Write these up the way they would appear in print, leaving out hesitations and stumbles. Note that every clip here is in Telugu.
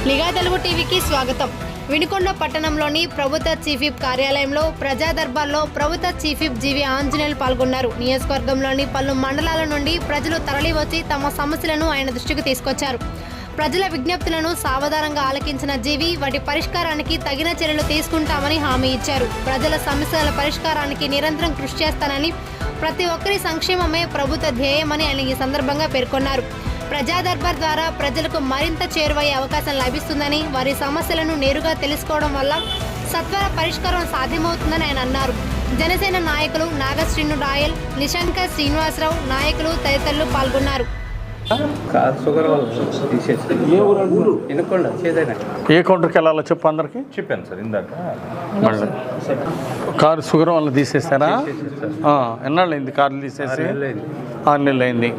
లిగా తెలుగు టీవీకి స్వాగతం. వినుకొండ పట్టణంలోని ప్రభుత్వ చీఫ్ విప్ కార్యాలయంలో ప్రజా దర్బార్లో ప్రభుత్వ చీఫ్ విప్ జీవి ఆంజనేయులు పాల్గొన్నారు. నియోజకవర్గంలోని పలు మండలాల నుండి ప్రజలు తరలివచ్చి తమ సమస్యలను ఆయన దృష్టికి తీసుకొచ్చారు. ప్రజల విజ్ఞప్తులను సావధానంగా ఆలకించిన జీవి వాటి పరిష్కారానికి తగిన చర్యలు తీసుకుంటామని హామీ ఇచ్చారు. ప్రజల సమస్యల పరిష్కారానికి నిరంతరం కృషి చేస్తానని, ప్రతి ఒక్కరి సంక్షేమమే ప్రభుత్వ ధ్యేయమని ఆయన ఈ సందర్భంగా పేర్కొన్నారు. ప్రజా దర్బార్ ద్వారా ప్రజలకు మరింత చేరువయ్యే అవకాశం లభిస్తుందని, వారి సమస్యలను నేరుగా తెలుసుకోవడం వల్ల సత్వర పరిష్కారం సాధ్యమవుతుందని ఆయన అన్నారు. జనసేన నాయకులు నాగశ్రీను రాయల్, నిశంక శ్రీనివాసరావు నాయకులు తదితరులు పాల్గొన్నారు. ఏ కౌంటర్కి వెళ్ళాలో చెప్పు అందరికి. చెప్పాను సార్ ఇందాక. కారు షుగర్ వల్ల తీసేస్తారా? ఎన్నాళ్ళు అయింది కార్లు తీసేసి? 6 నెలలు అయింది.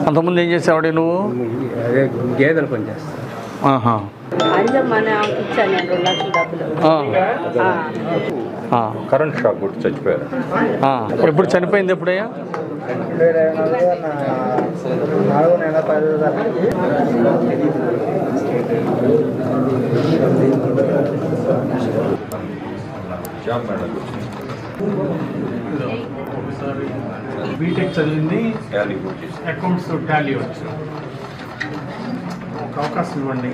అంతకుముందు ఏం చేసేవాడే నువ్వు? గేదెలు పని చేస్తా. కరెంట్ షాక్ కొట్టి చచ్చిపోయారు. ఎప్పుడు చనిపోయింది? ఎప్పుడయ్యా? జాబ్ మేడం బీటెక్ చదివింది, టాలీ అకౌంట్స్ టాలీ వచ్చు. ఒక అవకాశం ఇవ్వండి.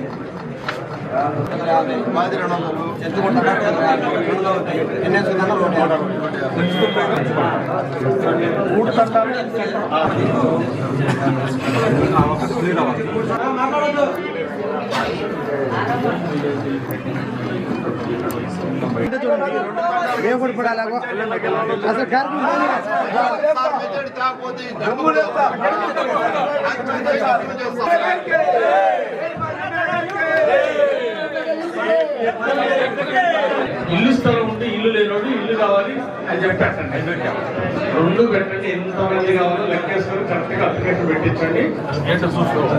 ఇల్లు స్థలం ఉంటే ఇల్లు లేనోడు ఇల్లు కావాలి అని చెప్పేసండి. 2 పెట్టండి. ఎంతమంది కావాలో లెక్కేసుకొని కరెక్ట్గా అప్లికేషన్ పెట్టించండి. చూసుకోవాలి.